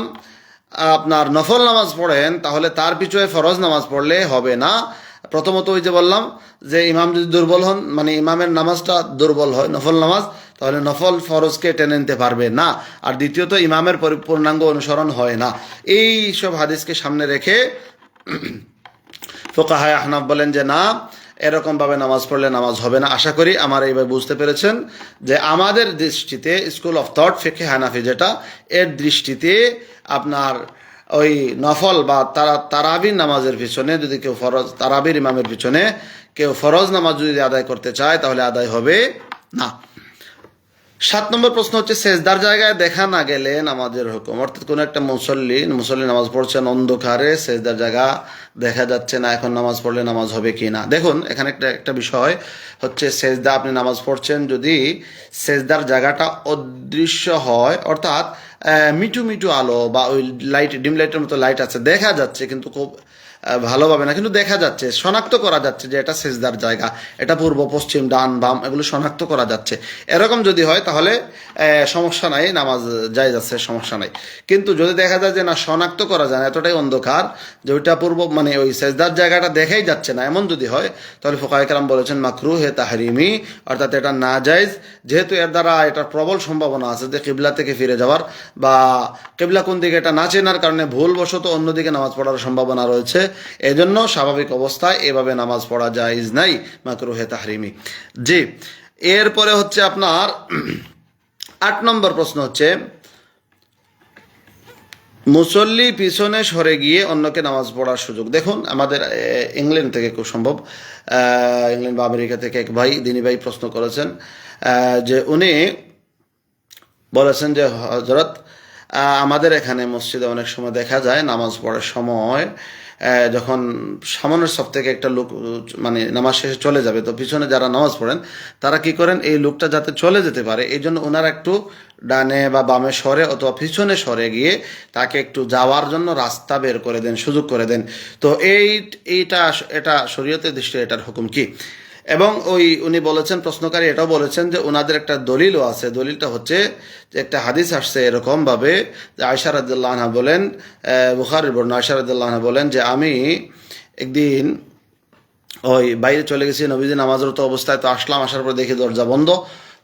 আপনার নফল নামাজ পড়েন, তাহলে তার পিছনে ফরজ নামাজ পড়লে হবে না। প্রথমত ওই যে বললাম যে ইমাম যদি দুর্বল হন, মানে ইমামের নামাজটা দুর্বল হয়, নফল নামাজ, তাহলে নফল ফরজকে টেনে নিতে পারবে না। আর দ্বিতীয়ত ইমামের পূর্ণাঙ্গ অনুসরণ হয় না। এই সব হাদিসকে সামনে রেখে ফুকাহায়ে আহনাফ বলেন যে না, এরকমভাবে নামাজ পড়লে নামাজ হবে না। আশা করি আমার এইভাবে বুঝতে পেরেছেন যে আমাদের দৃষ্টিতে স্কুল অফ থট ফিকহে হানাফি যেটা, এর দৃষ্টিতে আপনার ওই নফল বা তারাবির নামাজের পিছনে যদি কেউ তারাবির ইমামের পিছনে কেউ ফরজ নামাজ যদি আদায় করতে চায়, তাহলে আদায় হবে না। 7 নম্বর প্রশ্ন হচ্ছে সেজদার জায়গায় দেখা না গেলে নামাজের হুকুম। অর্থাৎ কোনো একটা মুসল্লি নামাজ পড়ছেন অন্ধকারে, সেজদার জায়গা দেখা যাচ্ছে না, এখন নামাজ পড়লে নামাজ হবে কি না। দেখুন এখানে একটা বিষয় হচ্ছে, সেজদা আপনি নামাজ পড়ছেন, যদি সেজদার জায়গাটা অদৃশ্য হয়, অর্থাৎ মিটু মিটু আলো বা ওই লাইট, ডিম লাইটের মতো লাইট আছে, দেখা যাচ্ছে কিন্তু খুব ভালোভাবে না, কিন্তু দেখা যাচ্ছে, শনাক্ত করা যাচ্ছে যে এটা সেজদার জায়গা, এটা পূর্ব পশ্চিম ডান বাম এগুলো শনাক্ত করা যাচ্ছে, এরকম যদি হয় তাহলে সমস্যা নাই, নামাজ জায়েজ আছে, সমস্যা নাই। কিন্তু যদি দেখা যায় যে না, শনাক্ত করা যায় না, এতটাই অন্ধকার যে ওইটা মানে ওই সেজদার জায়গাটা দেখাই যাচ্ছে না, এমন যদি হয়, তাহলে ফুকাহায়ে কেরাম বলেছেন মাকরুহে তাহরিমি, অর্থাৎ এটা না জায়েজ। যেহেতু এর দ্বারা এটার প্রবল সম্ভাবনা আছে যে কিবলা থেকে ফিরে যাওয়ার বা কিবলা কোন দিকে এটা না চেনার কারণে ভুলবশত অন্যদিকে নামাজ পড়ার সম্ভাবনা রয়েছে। এজন্য স্বাভাবিক অবস্থায় এভাবে নামাজ পড়া জায়েজ নাই, মাকরুহে তাহরিমি। জি, এরপরে হচ্ছে আপনার 8 নম্বর প্রশ্ন হচ্ছে মুসল্লি পিছনে সরে গিয়ে অন্যকে নামাজ পড়ার সুযোগ। দেখুন আমাদের ইংল্যান্ড থেকে খুব সম্ভব, ইংল্যান্ড বা আমেরিকা থেকে এক ভাই, দিনী ভাই প্রশ্ন করেছেন যে উনি বলেছেন যে হযরত, আমাদের এখানে মসজিদে অনেক সময় দেখা যায় নামাজ পড়ার সময় যখন সামনের সব থেকে একটা লোক মানে নামাজ শেষে চলে যাবে, তো পিছনে যারা নামাজ পড়েন তারা কি করেন, এই লোকটা যাতে চলে যেতে পারে এই জন্য ওনারা একটু ডানে বা বামে সরে অথবা পিছনে সরে গিয়ে তাকে একটু যাওয়ার জন্য রাস্তা বের করে দেন, সুযোগ করে দেন। তো এটা শরীয়তের দৃষ্টিতে এটার হুকুম কি? এবং উনি বলেছেন, প্রশ্নকারী এটাও বলেছেন যে ওনাদের একটা দলিলও আছে। দলিলটা হচ্ছে যে একটা হাদিস আসছে এরকমভাবে যে আয়েশা রাদিয়াল্লাহু আনহা বলেন, বুখারীর বর্ণনা, আয়েশা রাদিয়াল্লাহু আনহা বলেন যে আমি একদিন বাইরে চলে গেছি নবীজি নামাজরত অবস্থায়, তো আসলাম, আসার পর দেখি দরজা বন্ধ।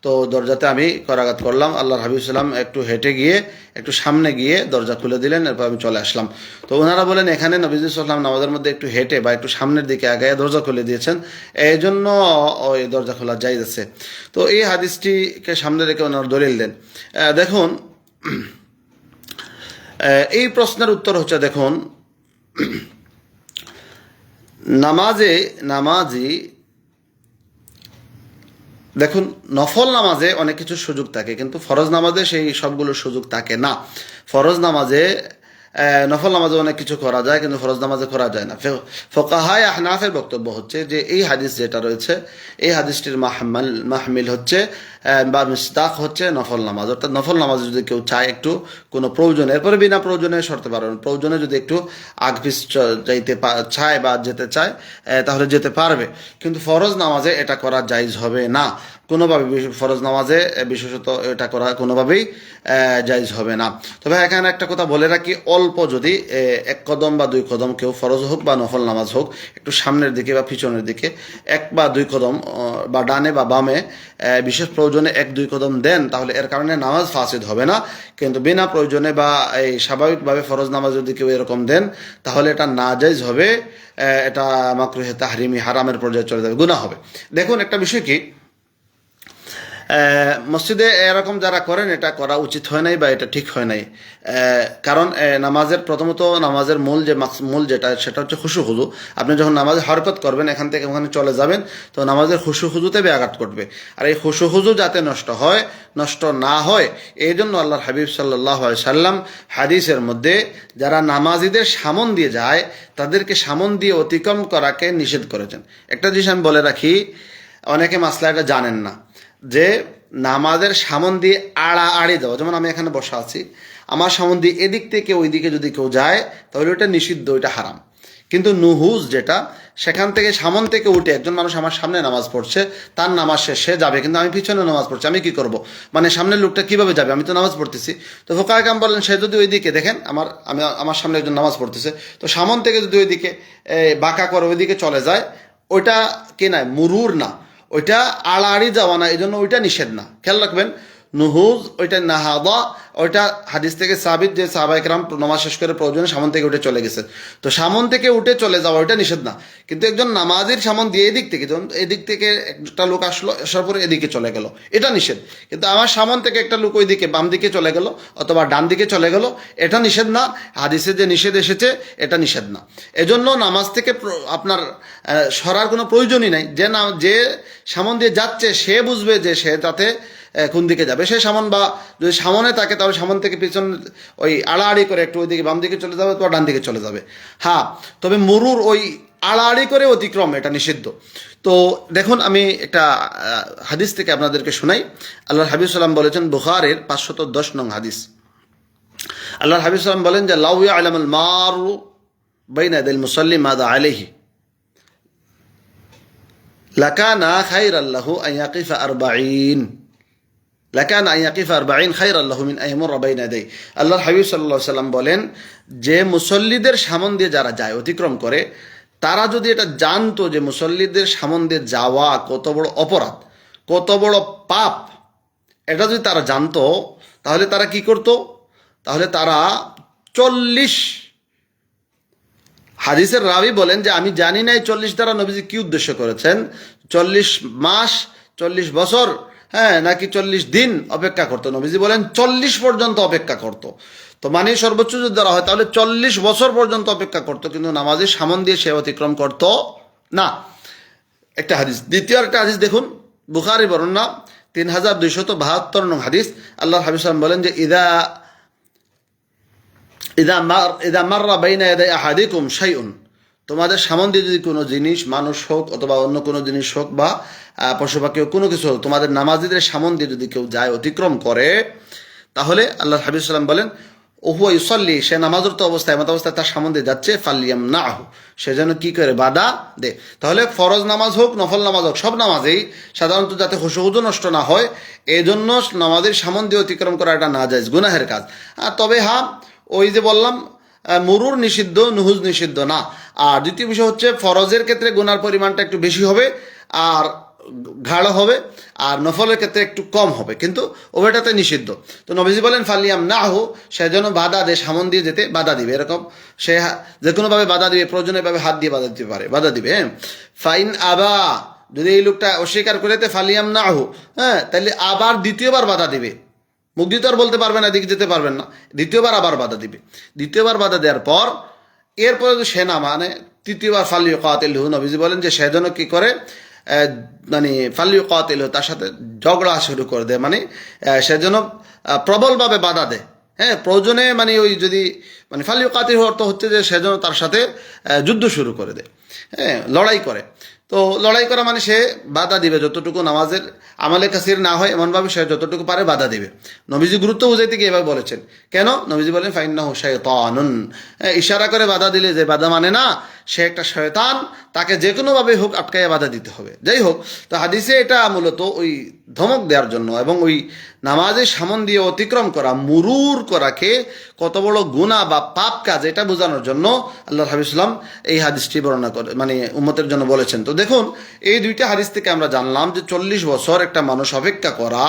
তো দরজাতে আমি করাঘাত করলাম, আল্লাহর হাবিব সাল্লাম একটু হেঁটে গিয়ে একটু সামনে গিয়ে দরজা খুলে দিলেন, এরপর আমি চলে আসলাম। তো ওনারা বলেন এখানে নবীজি সাল্লাম নামাজের মধ্যে একটু হেঁটে বা একটু সামনের দিকে আগায় দরজা খুলে দিয়েছেন, এই জন্য ওই দরজা খোলা জায়েজ আছে। তো এই হাদিসটিকে সামনে রেখে ওনারা দলিল দেন। দেখুন এই প্রশ্নের উত্তর হচ্ছে, দেখুন নামাজি দেখুন নফল নামাজে অনেক কিছু সুযোগ থাকে, কিন্তু ফরজ নামাজে সেই সবগুলো সুযোগ থাকে না। ফরজ নামাজে নফল নামাজে অনেক কিছু করা যায়, কিন্তু ফরজ নামাজে করা যায় না। ফোকাহায়ে আহনাফের বক্তব্য হচ্ছে যে এই হাদিস যেটা রয়েছে, এই হাদিসটির মাহমিল হচ্ছে বা মিসদাক হচ্ছে নফল নামাজ। অর্থাৎ নফল নামাজ যদি কেউ চায় একটু কোনো প্রয়োজনে, এরপরে বিনা প্রয়োজনে সরতে পারবেন, প্রয়োজনে যদি একটু আগপিস যাইতে চায় বা যেতে চায় তাহলে যেতে পারবে, কিন্তু ফরজ নামাজে এটা করা জায়েজ হবে না কোনোভাবে। ফরজ নামাজে বিশেষত এটা করা কোনোভাবেই জায়েজ হবে না। তবে এখানে একটা কথা বলে রাখি, অল্প যদি এক কদম বা দুই কদম কেউ ফরজ হোক বা নফল নামাজ হোক একটু সামনের দিকে বা পিছনের দিকে এক বা দুই কদম বা ডানে বা বামে বিশেষ প্রয়োজনে এক দুই কদম দেন, তাহলে এর কারণে নামাজ ফাসিদ হবে না। কিন্তু বিনা প্রয়োজনে বা এই স্বাভাবিকভাবে ফরজ নামাজ যদি কেউ এরকম দেন তাহলে এটা নাজায়েজ হবে, এটা মাকরুহে তাহরিমি হারামের পর্যায়ে চলে যাবে, গুনাহ হবে। দেখুন একটা বিষয় কি, মসজিদে এরকম যারা করেন এটা করা উচিত হয় নাই বা এটা ঠিক হয় নাই। কারণ নামাজের প্রথমত নামাজের মূল যেটা সেটা হচ্ছে খুশু খুজু। আপনি যখন নামাজে হরকত করবেন এখান থেকে ওখানে চলে যাবেন, তো নামাজের খুশু খুজুতে ব্যাঘাত করবে। আর এই খুশু খুজু যাতে নষ্ট না হয় এই জন্য আল্লাহর হাবিব সাল্লাল্লাহু আলাইহি সাল্লাম হাদিসের মধ্যে যারা নামাজিদের সামন দিয়ে যায় তাদেরকে সামন দিয়ে অতিক্রম করাকে নিষেধ করেছেন। একটা জিনিস আমি বলে রাখি, অনেকে মাসলা এটা জানেন না, যে নামাজের সামন দিয়ে আড়াআড়ি যাওয়া, যেমন আমি এখানে বসা আছি, আমার সামন দিয়ে এদিক থেকে ওই দিকে যদি কেউ যায় তাহলে ওটা নিষিদ্ধ, ওইটা হারাম। কিন্তু নুহুজ যেটা, সেখান থেকে সামন থেকে উঠে একজন মানুষ আমার সামনে নামাজ পড়ছে, তার নামাজ শেষে যাবে, কিন্তু আমি পিছনে নামাজ পড়ছি, আমি কি করব? মানে সামনের লোকটা কিভাবে যাবে? আমি তো নামাজ পড়তেছি। তো ফোকায়ে কেরাম বললেন সে যদি ওই দিকে, দেখেন আমার সামনে একজন নামাজ পড়তেছে, তো সামন থেকে যদি ওই দিকে বাঁকা করে ওই দিকে চলে যায়, ওইটা কি নাই, মুরুর না, ওইটা আড়াআড়ি যাওয়া না, এই জন্য ওইটা নিষেধ না। খেয়াল রাখবেন, নুহুজ ওইটা নাহাদা, ওইটা হাদিস থেকে সাবিত যে সাহাবায়ে কেরাম নামাজ শেষ করে প্রয়োজনে সামন থেকে উঠে চলে গেছে। তো সামন থেকে উঠে চলে যাওয়া ওইটা নিষেধ না। কিন্তু একজন নামাজির সামন দিয়ে এদিক থেকে, যেমন এদিক থেকে একটা লোক আসলো, আসার পরে এদিকে চলে গেল, এটা নিষেধ। কিন্তু আমার সামন থেকে একটা লোক ওই দিকে বাম দিকে চলে গেল অথবা ডান দিকে চলে গেল, এটা নিষেধ না। হাদিসে যে নিষেধ এসেছে এটা নিষেধ না। এজন্য নামাজ থেকে আপনার সরার কোনো প্রয়োজনই নাই। যে সামন দিয়ে যাচ্ছে সে বুঝবে যে সে তাতে কোন দিকে যাবে, সে সামন বা যদি সামনে থাকে তাহলে সামন থেকে পিছন ওই আড়াআড়ি করে একটু ওই দিকে বাম দিকে চলে যাবে অথবা ডান দিকে চলে যাবে। হ্যাঁ, তবে মরুর ওই আড়াআড়ি করে অতিক্রম এটা নিষিদ্ধ। তো দেখুন আমি একটা হাদিস থেকে আপনাদেরকে শোনাই। আল্লাহর হাবিব সাল্লাম বলেছেন, বুখারীর 510 নং হাদিস, আল্লাহর হাবিব সাল্লাম বলেন যে লাউ ইয়ালামুল মারু বাইনা ইয়াদাইল মুসাল্লি মাযা আলাইহি লাকানা খায়রাল লাহু আন ইয়াকিফা 40 লাকানা আন ইয়াকিফা 40 খায়রাল লাহু মিন আন ইয়ামুররা বাইনা ইয়াদাইহি। আল্লাহর হাবিব সাল্লাল্লাহু আলাইহি সাল্লাম বলেন যে মুসল্লিদের সামন দিয়ে যারা যায়, অতিক্রম করে, তারা যদি এটা জানতো যে মুসল্লিদের সামন দিয়ে যাওয়া কত বড় অপরাধ, কত বড় পাপ, এটা যদি তারা জানতো তাহলে তারা কি করতো? তাহলে তারা 40, হাদিসের রাবি বলেন যে আমি জানি না এই 40 দ্বারা নবীজি কি উদ্দেশ্য করেছেন, 40 মাস, 40 বছর, হ্যাঁ, নাকি 40 দিন অপেক্ষা করতো। নবীজি বলেন 40 পর্যন্ত অপেক্ষা করতো। তো মানে সর্বোচ্চ যদি ধরা হয় তাহলে 40 বছর পর্যন্ত অপেক্ষা করতো, কিন্তু নামাজের সামন দিয়ে সে অতিক্রম করতো না। একটা হাদিস। দ্বিতীয় একটা হাদিস দেখুন, বুখারী বর্ণনা 3272 নং হাদিস। আল্লাহর হাবিব সাল্লাল্লাহু আলাইহি ওয়াসাল্লাম বলেন যে ইদা মাররা বাইনা ইয়াদাই আহাদিকুম শাইউন, তোমাদের সামন দিয়ে যদি কোনো জিনিস, মানুষ হোক অথবা অন্য কোনো জিনিস হোক বা পশু পাখি হোক, কোনো কিছু হোক, তোমাদের নামাজিদের সামন দিয়ে যদি কেউ যায়, অতিক্রম করে, তাহলে আল্লাহর হাবিব সাল্লাম বলেন ওহুয়া ইউসাল্লি, সে নামাজরত অবস্থায়, এমত অবস্থায় তার সামন দিয়ে যাচ্ছে, ফালিয়ামনাহু, সে যেন কি করে, বাধা দে। তাহলে ফরজ নামাজ হোক নফল নামাজ হোক, সব নামাজেই সাধারণত যাতে খুশু নষ্ট না হয় এই জন্য নামাজের সামন দিয়ে অতিক্রম করা এটা নাজায়েজ, গুনাহের কাজ। তবে হ্যাঁ, ওই যে বললাম মুরুর নিষিদ্ধ, নুহুজ নিষিদ্ধ না। আর দ্বিতীয় বিষয় হচ্ছে ফরজের ক্ষেত্রে গুনার পরিমাণটা একটু বেশি হবে, আর গাঢ় হবে, আর নফলের ক্ষেত্রে একটু কম হবে, কিন্তু উভয়টাতে নিষিদ্ধ। তো নবীজি বলেন ফালিয়াম না হো, সে যেন বাধা দেয়, সামন দিয়ে যেতে বাধা দিবে, এরকম সে যে কোনোভাবে বাধা দিবে, প্রয়োজনীয়ভাবে হাত দিয়ে বাধা দিতে পারে, বাধা দিবে। হ্যাঁ, ফাইন আবা, যদি এই লোকটা অস্বীকার করে ফালিয়াম না হো, হ্যাঁ, তাহলে আবার দ্বিতীয়বার বাধা দিবে। মুখ দিয়ে তো আর বলতে পারবেন না, দিকে যেতে পারবেন না, দ্বিতীয়বার আবার বাধা দিবে। দ্বিতীয়বার বাধা দেওয়ার পর এরপরে যদি সে না মানে, তৃতীয়বার ফালিউ কাতিলহু, নবীজি বলেন যে সে যেন কি করে, মানে ফালিউ কাতিলহু, তার সাথে ঝগড়া শুরু করে দেয়, মানে সে যেন প্রবলভাবে বাধা দেয়। হ্যাঁ, প্রয়োজনে মানে ওই যদি মানে ফালিউ কাতিলহু অর্থ হচ্ছে যে সে যেন তার সাথে যুদ্ধ শুরু করে দেয়, হ্যাঁ, লড়াই করে। তো লড়াই করা মানে সে বাধা দিবে, যতটুকু নামাজের আমালে কাসির না হয় এমনভাবে সে যতটুকু পারে বাধা দিবে। নবীজি গুরুত্ব বুঝাইতে গিয়ে এভাবে বলেছেন। কেন? নবীজি বলেন ফাইন্নাহু শাইতানুন, ইশারা করে বাধা দিলে যে বাধা মানে না, সে একটা শয়তান, তাকে যে কোনোভাবে হোক আটকাইয়া বাধা দিতে হবে। যাই হোক, তো হাদিসে এটা মূলত ওই ধমক দেওয়ার জন্য এবং ওই নামাজের সামন দিয়ে অতিক্রম করা, মুরুর করাকে কত বড় গুনাহ বা পাপ কাজ, এটা বোঝানোর জন্য আল্লাহ হাবিব সাল্লাম এই হাদিসটি বর্ণনা করে, মানে উম্মতের জন্য বলেছেন। তো দেখুন, এই দুইটা হাদিস থেকে আমরা জানলাম যে 40 বছর একটা মানুষ অপেক্ষা করা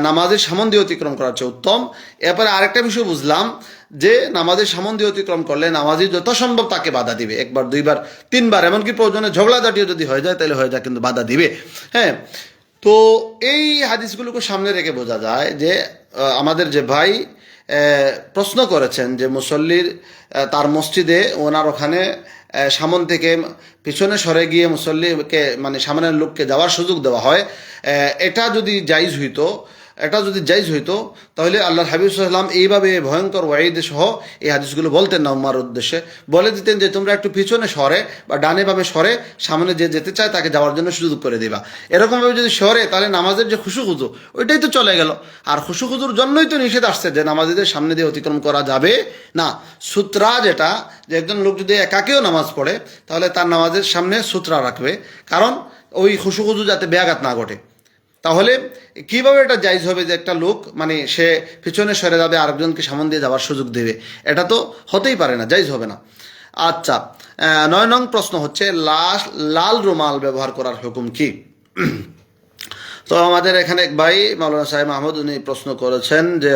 নামাজের সামন দিয়ে অতিক্রম করার চেয়ে উত্তম। এরপরে আরেকটা বিষয় বুঝলাম যে নামাজের সামন দিয়ে অতিক্রম করলে নামাজি যথাসম্ভব তাকে বাধা দিবে, একবার, দুইবার, তিনবার, এমনকি প্রয়োজনে ঝগড়াঝাটিও যদি হয়ে যায় তাহলে হয়ে যায়, কিন্তু বাধা দিবে। হ্যাঁ, তো এই হাদিসগুলোকে সামনে রেখে বোঝা যায় যে আমাদের যে ভাই প্রশ্ন করেছেন যে মুসল্লির তার মসজিদে ওনার ওখানে সামন থেকে পিছনে সরে গিয়ে মুসল্লিকে মানে সামনের লোককে যাওয়ার সুযোগ দেওয়া হয়, এটা যদি জায়েজ হইতো তাহলে আল্লাহর হাবিব সাল্লাম এইভাবে ভয়ঙ্কর ওয়াইদ সহ এই হাদিসগুলো বলতেন না, উম্মার উদ্দেশ্যে বলে দিতেন যে তোমরা একটু পিছনে সরে বা ডানে বামে সরে সামনে যে যেতে চায় তাকে যাওয়ার জন্য সুযোগ করে দিবা। এরকমভাবে যদি সরে তাহলে নামাজের যে খুশু খুজু ওইটাই তো চলে গেল। আর খুশু খুজুর জন্যই তো নিষেধ আসছে যে নামাজীদের সামনে দিয়ে অতিক্রম করা যাবে না। সূত্রা যেটা, যে একজন লোক যদি একাকেও নামাজ পড়ে তাহলে তার নামাজের সামনে সূত্রা রাখবে, কারণ ওই খুশু খুজু যাতে ব্যাঘাত না ঘটে। তাহলে কিভাবে এটা জায়েজ হবে যে একটা লোক মানে সে পিছনে সরে যাবে, আরেকজনকে সামন দিয়ে যাওয়ার সুযোগ দেবে? এটা তো হতেই পারে না, জায়েজ হবে না। আচ্ছা, 9 নং প্রশ্ন হচ্ছে লাল রুমাল ব্যবহার করার হুকুম কি? তো আমাদের এখানে এক ভাই মাওলানা সাহেব মাহমুদ, উনি প্রশ্ন করেছেন যে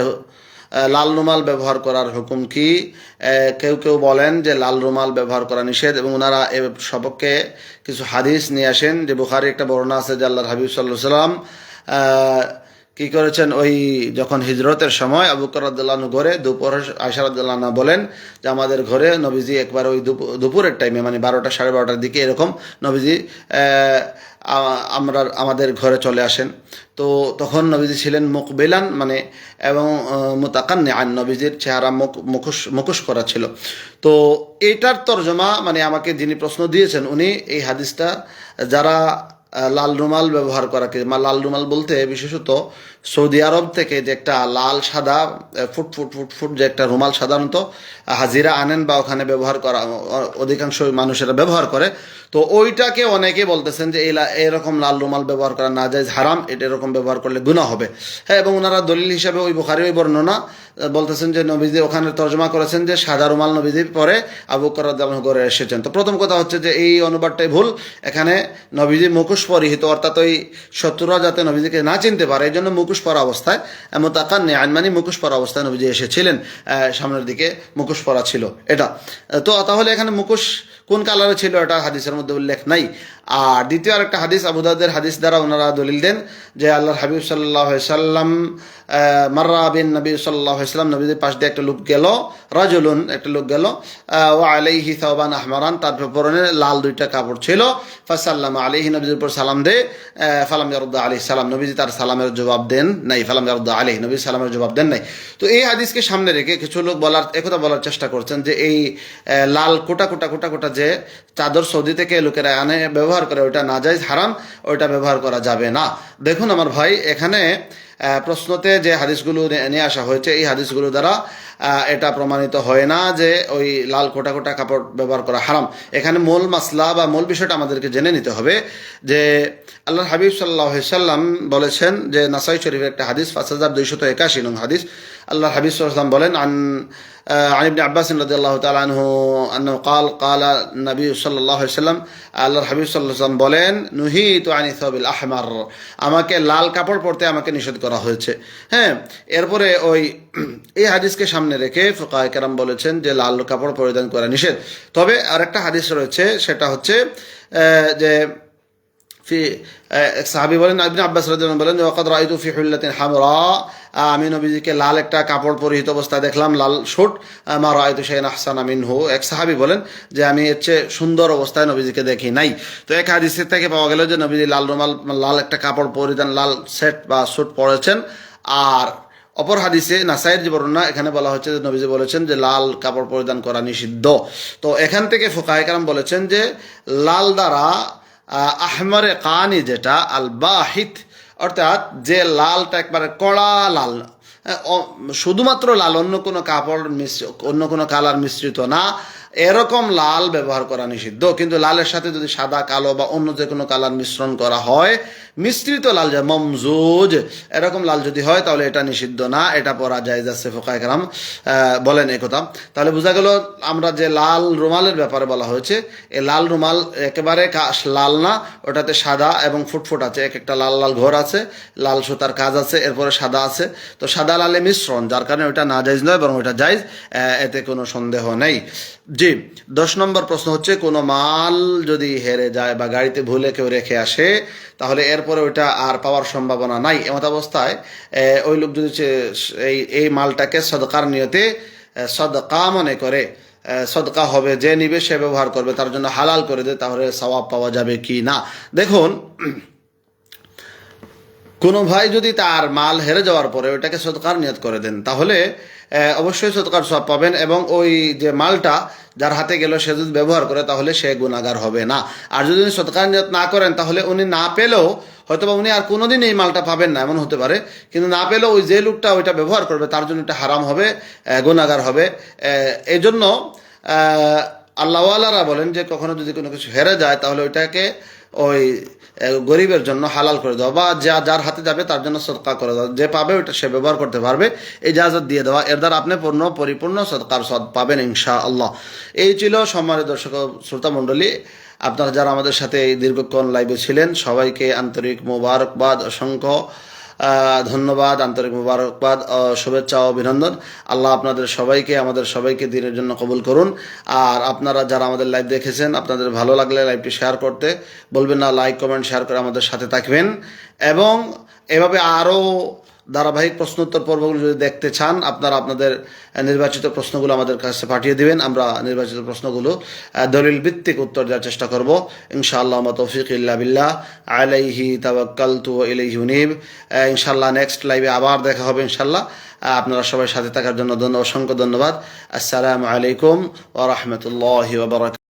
লাল রুমাল ব্যবহার করার হুকুম কি? কেউ কেউ বলেন যে লাল রুমাল ব্যবহার করা নিষেধ, এবং ওনারা এ সপক্ষে কিছু হাদিস নিয়ে আসেন। যে বুখারী একটা বর্ণনা আছে যে আল্লাহর হাবিব সাল্লাল্লাহু আলাইহি সাল্লাম কি করেছেন, ওই যখন হিজরতের সময় আবু বকর রাদিয়াল্লাহু আনহু ঘরে, দুপুরে আয়েশা রাদিয়াল্লাহু আনহা বলেন যে আমাদের ঘরে নবীজি একবার ওই দুপুরের টাইমে মানে 12টা সাড়ে 12টার দিকে এরকম নবীজি আমাদের ঘরে চলে আসেন। তো তখন নবীজি ছিলেন মুকবিলান, মানে এবং মুতাকান্নিআন, নবীজির চেহারা মুখোশ করা ছিল। তো এটার তর্জমা মানে আমাকে যিনি প্রশ্ন দিয়েছেন উনি এই হাদিসটা যারা লাল রুমাল ব্যবহার করাকে, লাল রুমাল বলতে বিশেষত সৌদি আরব থেকে যে একটা লাল সাদা ফুট ফুট ফুট ফুট যে একটা রুমাল সাধারণত হাজিরা আনেন বা ওখানে ব্যবহার করা অধিকাংশ মানুষেরা ব্যবহার করে, তো ওইটাকে অনেকে বলতেছেন যে এরকম লাল রুমাল ব্যবহার করা না যায়, হারাম, এটা এরকম ব্যবহার করলে গুনাহ হবে। হ্যাঁ, এবং ওনারা দলিল হিসাবে ওই বুখারী ওই বর্ণনা বলতেছেন যে নবীজি ওখানে তর্জমা করেছেন যে সাদা রুমাল নবীজি পরে আবু বকর রাদিয়াল্লাহু আনহু ঘরে এসেছেন। তো প্রথম কথা হচ্ছে যে এই অনুবাদটাই ভুল। এখানে নবীজি মুখোশ পরিহিত, অর্থাৎ ওই শত্রুরা যাতে নবীজিকে না চিনতে পারে এই জন্য মুখোশ পরা অবস্থায়, মুতাকান্নিআন মানে মুখোশ পরা অবস্থায় নবীজি এসেছিলেন, সামনের দিকে মুখোশ পরা ছিল এটা। তো তাহলে এখানে মুখোশ কোন কালারে ছিল এটা হাদিসের মধ্যে উল্লেখ নাই। আর দ্বিতীয় আরেকটা হাদিস, আবু দাউদের হাদিস দ্বারা ওনারা দলিল দেন যে আল্লাহর হাবিব সাল্লাল্লাহু আলাইহি সাল্লাম মাররা বিন নবী সাল্লাল্লাহু আলাইহি সাল্লাম, নবীদের পাশ দিয়ে একটা লোক গেল, রাজুলুন একটা লোক গেল, ওয়া আলাইহি সাওবান আহমারান, তার পরনে লাল দুইটা কাপড় ছিল, ফাসাল্লামা আলাইহি, নবীর উপর সালাম দে, ফালাম ইয়ারুদ্দা আলাইহি সালাম, নবীজি তার সালামের জবাব দেন নাই, ফালাম ইয়ারুদ্দা আলাইহি, নবী সালামের জবাব দেন নাই। তো এই হাদিসকে সামনে রেখে কিছু লোক একথা বলার চেষ্টা করছেন যে এই লাল কোটা কোটা কোটা কোটা যে চাদর সৌদি থেকে লোকেরা আনে ব্যবহার করে ওইটা নাজায়েজ, হারাম, ওইটা ব্যবহার করা যাবে না। দেখুন আমার ভাই, এখানে প্রশ্নতে যে হাদিসগুলো নিয়ে আসা হয়েছে এই হাদিসগুলো দ্বারা এটা প্রমাণিত হয় না যে ওই লাল কোটা কোটা কাপড় ব্যবহার করা হারাম। এখানে মূল মাসলা বা মূল বিষয়টা আমাদেরকে জেনে নিতে হবে যে আল্লাহর হাবিব সাল্লাল্লাহু আলাইহি সাল্লাম বলেছেন যে নাসাই শরীফের একটা হাদিস 5281 নং হাদিস, আল্লাহর হাবিব সাল্লাল্লাহু আলাইহি সাল্লাম বলেন عن ابن عباس رضي الله تعالى عنه أنه قال النبي صلى الله عليه وسلم আল্লাহর হাবিব সাল্লাল্লাহু আলাইহি ওয়াসাল্লাম বলেন নুহিতু আনি সাবিল আহমার, আমাকে লাল কাপড় পরতে আমাকে নিষেধ করা হয়েছে। হ্যাঁ, এরপরে ওই এই হাদিসকে সামনে রেখে ফুকাহায়ে কেরাম বলেছেন যে লাল কাপড় পরিধান করা নিষেধ। তবে আরেকটা হাদিস রয়েছে, সেটা হচ্ছে যে এক সাহাবী বলেন ইবনে আব্বাস রাদিয়াল্লাহু আনহু বলেন ওয়াকাদ রাআইতু ফি হুল্লাতিন হামরা, আমি নবীজিকে লাল একটা কাপড় পরিহিত অবস্থায় দেখলাম, লাল শুট, মা রাআইতু শাইআন আহসানা মিনহু, এক সাহাবী বলেন যে আমি এর চেয়ে সুন্দর অবস্থায় নবীজিকে দেখি নাই। তো এক হাদিসের থেকে পাওয়া গেল যে নবীজি লাল রুমাল, লাল একটা কাপড় পরিধান, লাল সেট বা স্যুট পরেছেন। আর অপর হাদিসে নাসাইয়ের যে বর্ণনা, এখানে বলা হচ্ছে যে নবীজি বলেছেন যে লাল কাপড় পরিধান করা নিষিদ্ধ। তো এখান থেকে ফুকাহায়ে কেরাম বলেছেন যে লাল দ্বারা আহমারে কানি যেটা আল বাহিত, অর্থাৎ যে লালটা একবারে কড়া লাল, শুধুমাত্র লাল, অন্য কোনো কাপড় অন্য কোনো কালার মিশ্রিত না, এরকম লাল ব্যবহার করা নিষিদ্ধ। কিন্তু লালের সাথে যদি সাদা, কালো বা অন্য যে কোনো কালার মিশ্রণ করা হয়, মিশ্রিত লাল, যে মমজুজ, এরকম লাল যদি হয় তাহলে এটা নিষিদ্ধ না, এটা পরা জায়েজ আছে। ফুকাহায়ে কেরাম বলেন একথা। তাহলে বোঝা গেল আমরা যে লাল রুমালের ব্যাপারে বলা হয়েছে, এই লাল রুমাল একেবারে লাল না, ওটাতে সাদা এবং ফুটফুট আছে, এক একটা লাল লাল ঘর আছে, লাল সুতার কাজ আছে, এরপরে সাদা আছে। তো সাদা লালে মিশ্রণ, যার কারণে ওইটা না জায়েজ নয়, বরং ওইটা জায়েজ, এতে কোনো সন্দেহ নেই। জি, 10 নম্বর প্রশ্ন হচ্ছে কোনো মাল যদি হেরে যায় বা গাড়িতে ভুলে কেউ রেখে আসে, তাহলে এরপরে ওইটা আর পাওয়ার সম্ভাবনা নাই। এমত অবস্থায় ওই লোক যদি এই মালটাকে সদকার নিয়তে সদকা মনে করে, সদকা হবে, যে নিবে সে ব্যবহার করবে, তার জন্য হালাল করে দেয়, তাহলে সওয়াব পাওয়া যাবে কি না। দেখুন, কোনো ভাই যদি তার মাল হেরে যাওয়ার পরে ওইটাকে সদকার নিয়ত করে দেন, তাহলে অবশ্যই সদকার সওয়াব পাবেন, এবং ওই যে মালটা যার হাতে গেল সে যদি ব্যবহার করে তাহলে সে গুনাহগার হবে না। আর যদি উনি সদকার নিয়ত না করেন, তাহলে উনি না পেলেও হয়তোবা উনি আর কোনোদিন এই মালটা পাবেন না, এমন হতে পারে। কিন্তু না পেলেও ওই যে লোকটা ওইটা ব্যবহার করবে তার জন্য এটা হারাম হবে, গুনাহগার হবে। এই জন্য আল্লাহওয়ালারা বলেন যে কখনো যদি কোনো কিছু হেরে যায়, তাহলে ওইটাকে ওই গরিবের জন্য হালাল করে দেওয়া, বা যার হাতে যাবে তার জন্য সদকা করে দেওয়া, যে পাবে ওইটা সে ব্যবহার করতে পারবে, ইজাজত দিয়ে দেওয়া, এর দ্বারা আপনি পরিপূর্ণ সদকার সদ পাবেন ইনশাআল্লাহ। এই ছিল সম্মানিত দর্শক শ্রোতা মণ্ডলী, আপনারা যারা আমাদের সাথে এই দীর্ঘক্ষণ লাইভে ছিলেন, সবাইকে আন্তরিক মোবারকবাদ, অসংখ্য ধন্যবাদ, আন্তরিক মোবারকবাদ, শুভেচ্ছা ও অভিনন্দন। আল্লাহ আপনাদের সবাইকে, আমাদের সবাইকে দিনের জন্য কবুল করুন। আর আপনারা যারা আমাদের লাইভ দেখেছেন, আপনাদের ভালো লাগলে লাইভটি শেয়ার করতে বলবেন না, লাইক কমেন্ট শেয়ার করে আমাদের সাথে থাকবেন। এবং এভাবে আরও ধারাবাহিক প্রশ্নোত্তর পর্বগুলো যদি দেখতে চান, আপনারা আপনাদের নির্বাচিত প্রশ্নগুলো আমাদের কাছে পাঠিয়ে দিবেন। আমরা নির্বাচিত প্রশ্নগুলো দলিল ভিত্তিক উত্তর দেওয়ার চেষ্টা করব ইনশাআল্লাহ। মা তৌফিক ইল্লা বিল্লাহ, আলাইহি তাওয়াক্কালতু ওয়া ইলাইহি উনীব। ইনশাআল্লাহ নেক্সট লাইভে আবার দেখা হবে ইনশাআল্লাহ। আপনারা সবাই সাথে থাকার জন্য অসংখ্য ধন্যবাদ। আসসালামু আলাইকুম ওয়া রাহমাতুল্লাহি ওয়া বারাকাতুহু।